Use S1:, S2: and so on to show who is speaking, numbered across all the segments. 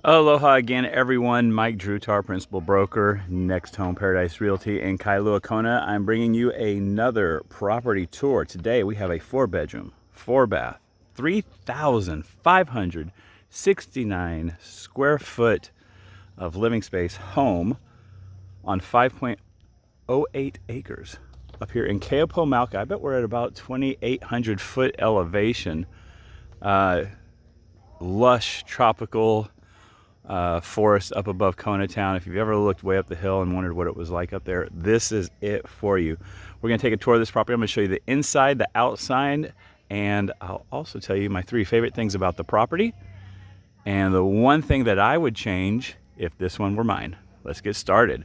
S1: Aloha again, everyone. Mike Drutar, Principal Broker, NextHome Paradise Realty in Kailua Kona. I'm bringing you another property tour. Today we have a 4-bedroom, 4-bath, 3,569 square foot of living space home on 5.08 acres up here in Keopo, I bet we're at about 2,800 foot elevation. Lush tropical forest up above Kona town. If you've ever looked way up the hill and wondered what it was like up there, this is it for you. We're going to take a tour of this property. I'm going to show you the inside, the outside, and I'll also tell you my 3 favorite things about the property and the one thing that I would change if this one were mine. Let's get started.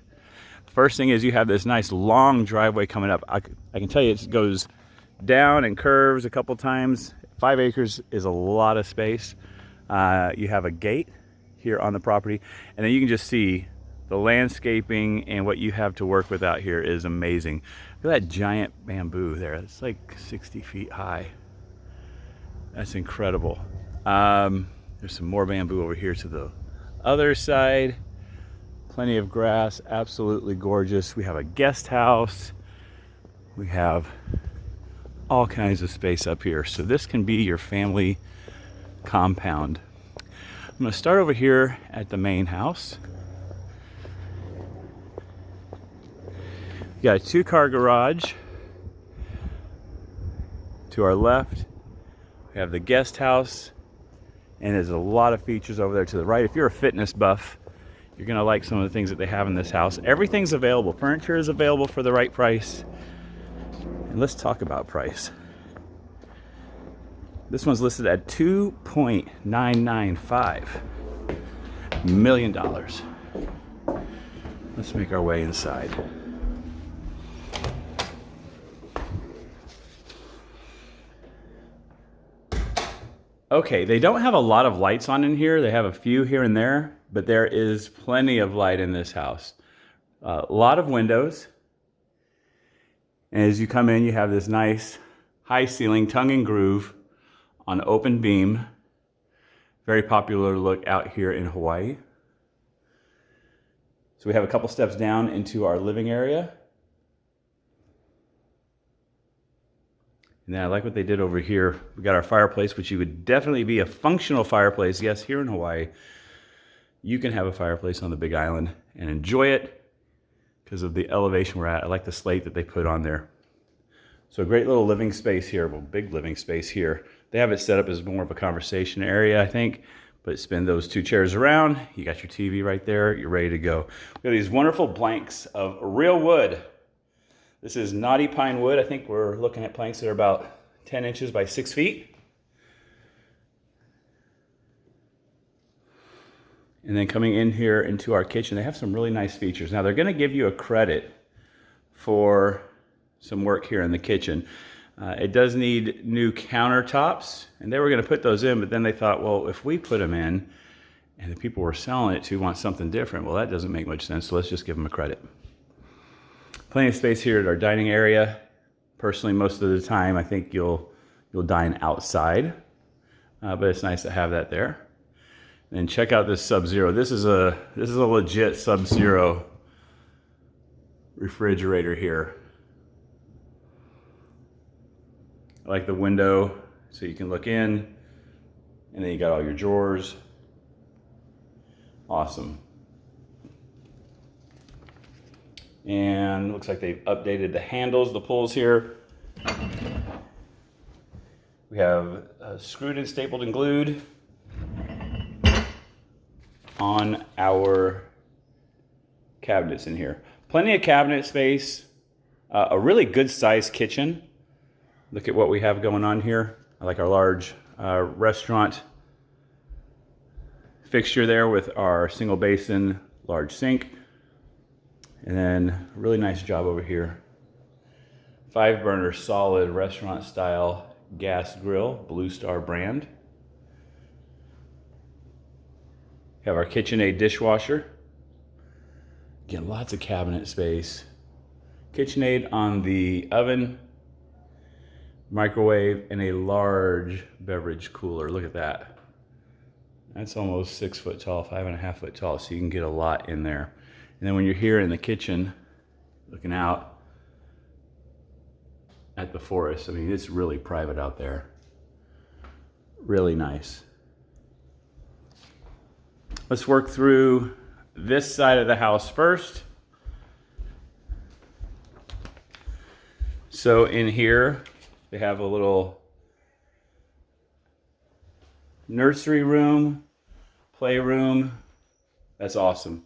S1: First thing is you have this nice long driveway coming up. I can tell you it goes down and curves a couple times. 5 acres is a lot of space. You have a gate here on the property, and then you can just see the landscaping, and what you have to work with out here is amazing. Look at that giant bamboo there. It's like 60 feet high. That's incredible. There's some more bamboo over here to the other side. Plenty of grass, absolutely gorgeous. We have a guest house. We have all kinds of space up here. So this can be your family compound. I'm going to start over here at the main house. You got a 2-car garage. To our left, we have the guest house, and there's a lot of features over there to the right. If you're a fitness buff, you're going to like some of the things that they have in this house. Everything's available. Furniture is available for the right price. And let's talk about price. This one's listed at $2.995 million. Let's make our way inside. Okay, they don't have a lot of lights on in here. They have a few here and there, but there is plenty of light in this house. A lot of windows. And as you come in, you have this nice high ceiling, tongue and groove on open beam. Very popular look out here in Hawaii. So we have a couple steps down into our living area. And then I like what they did over here. We got our fireplace, which you would definitely be a functional fireplace. Yes, here in Hawaii, you can have a fireplace on the Big Island and enjoy it because of the elevation we're at. I like the slate that they put on there. So a great little living space here, well, big living space here. They have it set up as more of a conversation area, I think, but spin those 2 chairs around. You got your TV right there. You're ready to go. We have these wonderful blanks of real wood. This is knotty pine wood. I think we're looking at planks that are about 10 inches by 6 feet. And then coming in here into our kitchen, they have some really nice features. Now they're going to give you a credit for some work here in the kitchen. It does need new countertops, and they were going to put those in, but then they thought, well, if we put them in and the people we're selling it to want something different, well, that doesn't make much sense, so let's just give them a credit. Plenty of space here at our dining area. Personally, most of the time, I think you'll dine outside, but it's nice to have that there. And check out this Sub-Zero. This is a legit Sub-Zero refrigerator here. I like the window so you can look in, and then you got all your drawers. Awesome. And looks like they've updated the handles, the pulls here. We have screwed and stapled and glued on our cabinets in here. Plenty of cabinet space, a really good sized kitchen. Look at what we have going on here. I like our large restaurant fixture there with our single basin, large sink. And then a really nice job over here. 5-burner solid restaurant style gas grill, Blue Star brand. We have our KitchenAid dishwasher. Again, lots of cabinet space. KitchenAid on the oven, microwave, and a large beverage cooler. Look at that. That's almost 6 foot tall, 5.5 foot tall, so you can get a lot in there. And then when you're here in the kitchen, looking out at the forest, I mean, it's really private out there. Really nice. Let's work through this side of the house first. So in here, they have a little nursery room, playroom. That's awesome.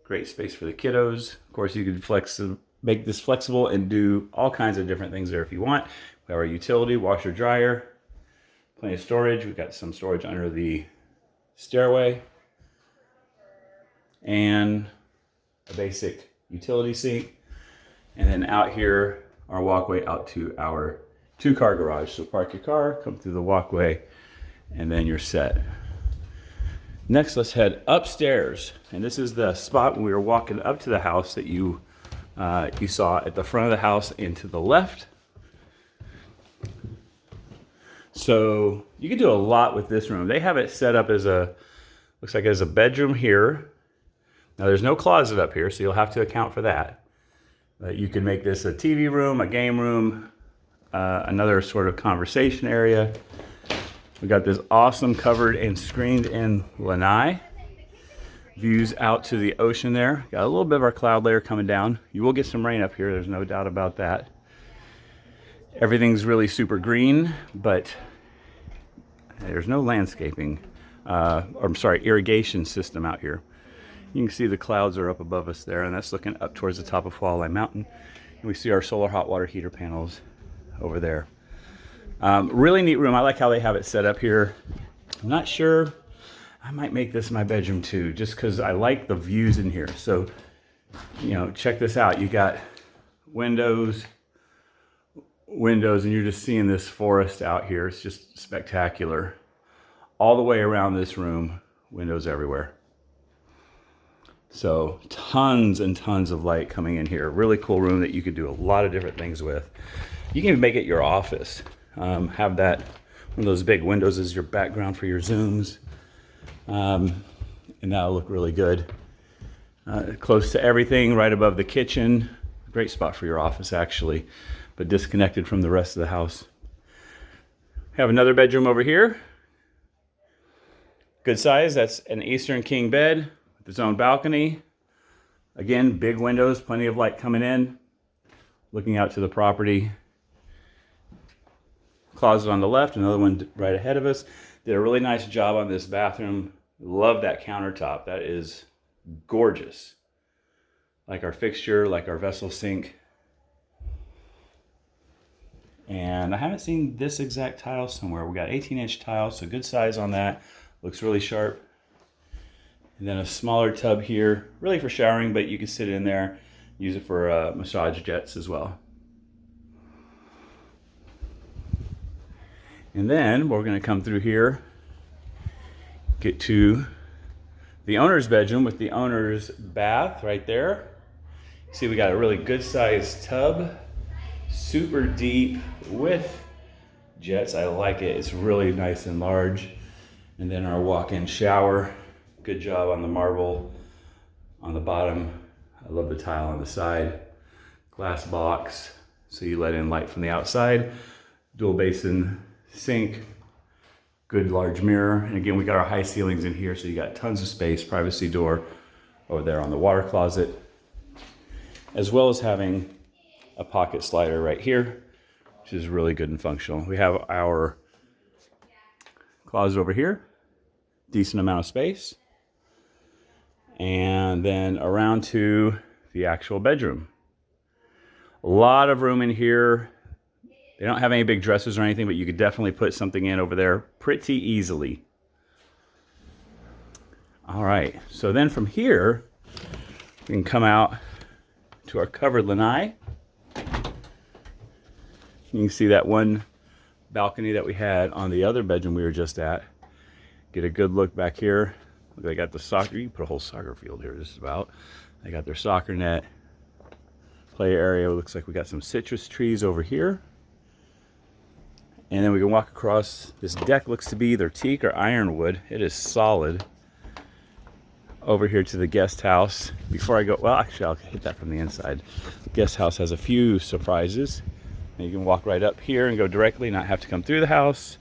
S1: Great space for the kiddos. Of course, you could make this flexible and do all kinds of different things there if you want. We have our utility, washer, dryer, plenty of storage. We've got some storage under the stairway and a basic utility sink. And then out here, our walkway out to our 2-car garage. So park your car, come through the walkway, and then you're set. Next, let's head upstairs. And this is the spot when we were walking up to the house that you saw at the front of the house and to the left. So you can do a lot with this room. They have it set up as looks like as a bedroom here. Now there's no closet up here, so you'll have to account for that. You can make this a TV room, a game room, another sort of conversation area. We got this awesome covered and screened in Lanai. Views out to the ocean there. Got a little bit of our cloud layer coming down. You will get some rain up here, there's no doubt about that. Everything's really super green, but there's no landscaping, irrigation system out here. You can see the clouds are up above us there, and that's looking up towards the top of Hualalai Mountain. And we see our solar hot water heater panels over there. Really neat room. I like how they have it set up here. I'm not sure. I might make this my bedroom too, just because I like the views in here. So, you know, check this out. You got windows, and you're just seeing this forest out here. It's just spectacular. All the way around this room, windows everywhere. So tons and tons of light coming in here. Really cool room that you could do a lot of different things with. You can even make it your office. Have that, one of those big windows as your background for your Zooms. And that'll look really good. Close to everything, right above the kitchen. Great spot for your office actually, but disconnected from the rest of the house. Have another bedroom over here. Good size, that's an Eastern King bed. Its own balcony. Again, big windows, plenty of light coming in. Looking out to the property. Closet on the left, another one right ahead of us. Did a really nice job on this bathroom. Love that countertop. That is gorgeous. Like our fixture, like our vessel sink. And I haven't seen this exact tile somewhere. We got 18-inch tile, so good size on that. Looks really sharp. And then a smaller tub here, really for showering, but you can sit in there, use it for massage jets as well. And then we're going to come through here, get to the owner's bedroom with the owner's bath right there. See, we got a really good sized tub, super deep with jets. I like it. It's really nice and large. And then our walk-in shower. Good job on the marble on the bottom. I love the tile on the side. Glass box, so you let in light from the outside. Dual basin sink. Good large mirror. And again, we got our high ceilings in here, so you got tons of space. Privacy door over there on the water closet. As well as having a pocket slider right here, which is really good and functional. We have our closet over here. Decent amount of space. And then around to the actual bedroom. A lot of room in here. They don't have any big dressers or anything, but you could definitely put something in over there pretty easily. All right, so then from here, we can come out to our covered lanai. You can see that one balcony that we had on the other bedroom we were just at. Get a good look back here. They got the soccer, you can put a whole soccer field here just about. They got their soccer net, play area. Looks like we got some citrus trees over here. And then we can walk across. This deck looks to be either teak or ironwood. It is solid. Over here to the guest house. Before I go, well, actually I'll hit that from the inside. The guest house has a few surprises. And you can walk right up here and go directly, not have to come through the house.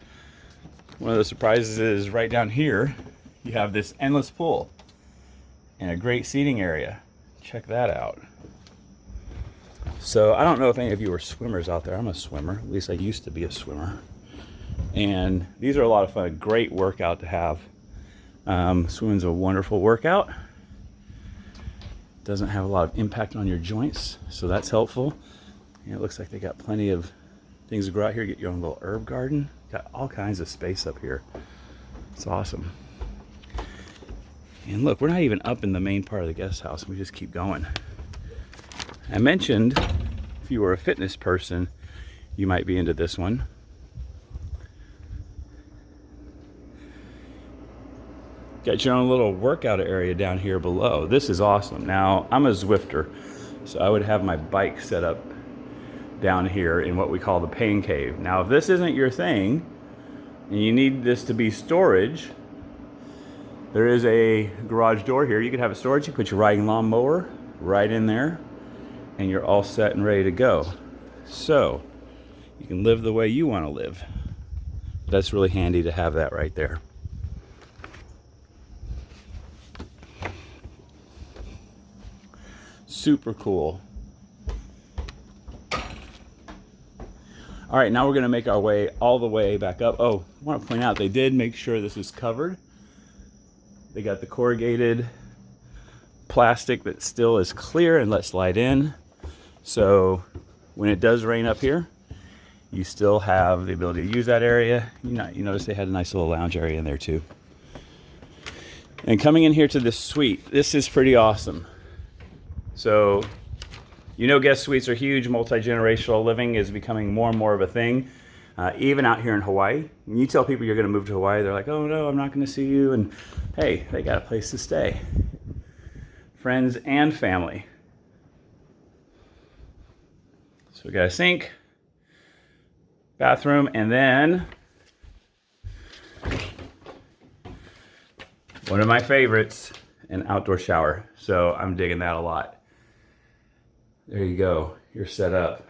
S1: One of the surprises is right down here, you have this endless pool and a great seating area. Check that out. So I don't know if any of you are swimmers out there. I'm a swimmer, at least I used to be a swimmer. And these are a lot of fun, a great workout to have. Swimming's a wonderful workout. Doesn't have a lot of impact on your joints, so that's helpful. And it looks like they got plenty of things to grow out here. Get your own little herb garden. Got all kinds of space up here. It's awesome. And look, we're not even up in the main part of the guest house. We just keep going. I mentioned if you were a fitness person, you might be into this one. Got your own little workout area down here below. This is awesome. Now, I'm a Zwifter, so I would have my bike set up down here in what we call the pain cave. Now, if this isn't your thing, and you need this to be storage, there is a garage door here. You could have a storage. You put your riding lawnmower right in there, and you're all set and ready to go. So, you can live the way you want to live. That's really handy to have that right there. Super cool. All right, now we're gonna make our way all the way back up. Oh, I want to point out, they did make sure this is covered. They got the corrugated plastic that still is clear and lets light in. So when it does rain up here, you still have the ability to use that area. You notice they had a nice little lounge area in there too. And coming in here to this suite, this is pretty awesome. So, guest suites are huge. Multi-generational living is becoming more and more of a thing, even out here in Hawaii. When you tell people you're going to move to Hawaii, they're like, oh no, I'm not going to see you. And hey, they got a place to stay. Friends and family. So we got a sink, bathroom, and then one of my favorites, an outdoor shower. So I'm digging that a lot. There you go, you're set up.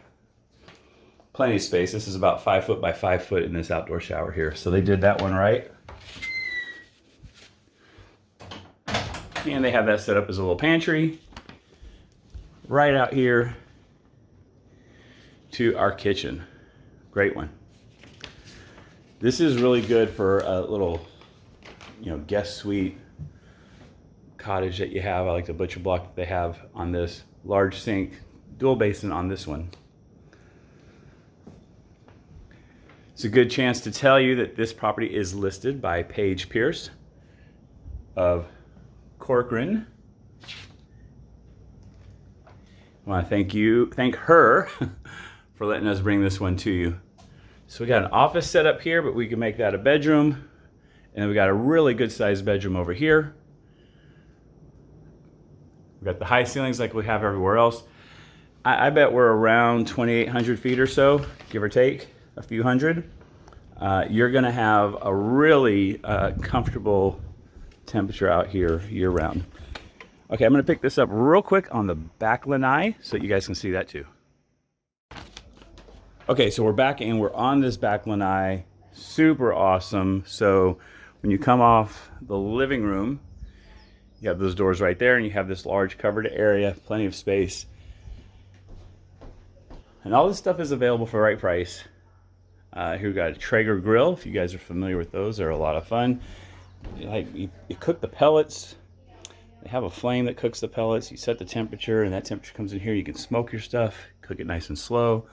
S1: Plenty of space. This is about 5 foot by 5 foot in this outdoor shower here. So they did that one right. And they have that set up as a little pantry. Right out here to our kitchen. Great one. This is really good for a little, guest suite cottage that you have. I like the butcher block that they have on this. Large sink, dual basin on this one. It's a good chance to tell you that this property is listed by Paige Pierce of Corcoran. I want to thank her for letting us bring this one to you. So we got an office set up here, but we can make that a bedroom. And then we got a really good sized bedroom over here. We got the high ceilings like we have everywhere else. I bet we're around 2,800 feet or so, give or take a few hundred. You're gonna have a really comfortable temperature out here year round. Okay, I'm gonna pick this up real quick on the back lanai so you guys can see that too. Okay, so we're back and we're on this back lanai. Super awesome. So when you come off the living room, you have those doors right there and you have this large covered area, plenty of space. And all this stuff is available for the right price. Here we got a Traeger Grill. If you guys are familiar with those, they're a lot of fun. You cook the pellets. They have a flame that cooks the pellets. You set the temperature and that temperature comes in here. You can smoke your stuff, cook it nice and slow.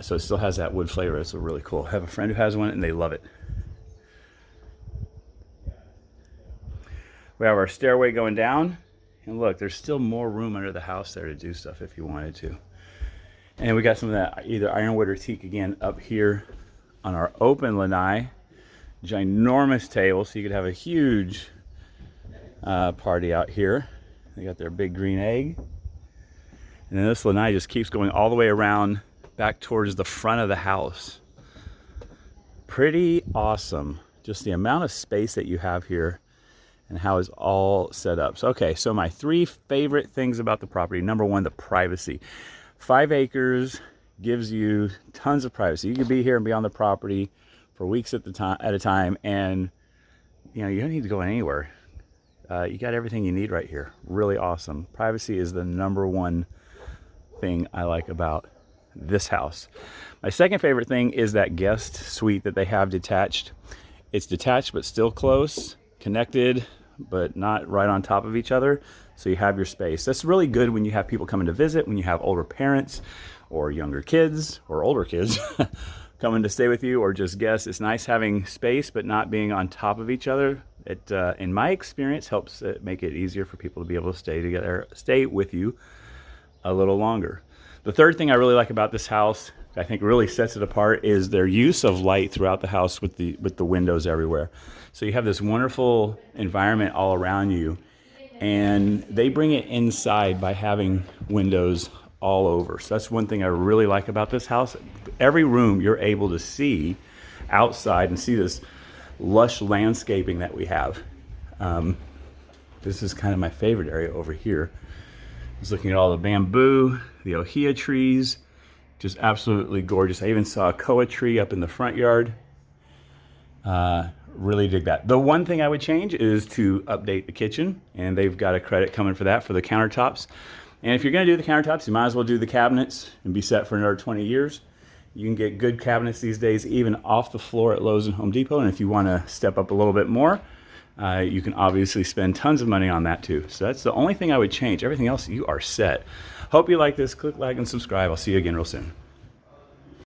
S1: So it still has that wood flavor. It's really cool. I have a friend who has one and they love it. We have our stairway going down, and look, there's still more room under the house there to do stuff if you wanted to. And we got some of that either ironwood or teak again up here on our open lanai. Ginormous table, so you could have a huge party out here. They got their big green egg. And then this lanai just keeps going all the way around back towards the front of the house. Pretty awesome. Just the amount of space that you have here and how it's all set up. So, okay, so my 3 favorite things about the property. Number 1, the privacy. 5 acres gives you tons of privacy. You can be here and be on the property for weeks at a time, and you know, you don't need to go anywhere. You got everything you need right here. Really awesome. Privacy is the number 1 thing I like about this house. My second favorite thing is that guest suite that they have detached. It's detached but still close, connected but not right on top of each other, so you have your space. That's really good when you have people coming to visit, when you have older parents or younger kids or older kids coming to stay with you, or just guests. It's nice having space but not being on top of each other. It, in my experience, helps make it easier for people to be able to stay together, stay with you a little longer. The third thing I really like about this house, I think really sets it apart, is their use of light throughout the house with the windows everywhere. So you have this wonderful environment all around you, and they bring it inside by having windows all over. So that's one thing I really like about this house. Every room you're able to see outside and see this lush landscaping that we have. This is kind of my favorite area over here. I was looking at all the bamboo, the ohia trees, just absolutely gorgeous. I even saw a koa tree up in the front yard. Really dig that. The one thing I would change is to update the kitchen, and they've got a credit coming for that, for the countertops. And if you're going to do the countertops, you might as well do the cabinets and be set for another 20 years. You can get good cabinets these days, even off the floor at Lowe's and Home Depot. And if you want to step up a little bit more, you can obviously spend tons of money on that too. So that's the only thing I would change. Everything else, you are set. Hope you like this. Click like and subscribe. I'll see you again real soon.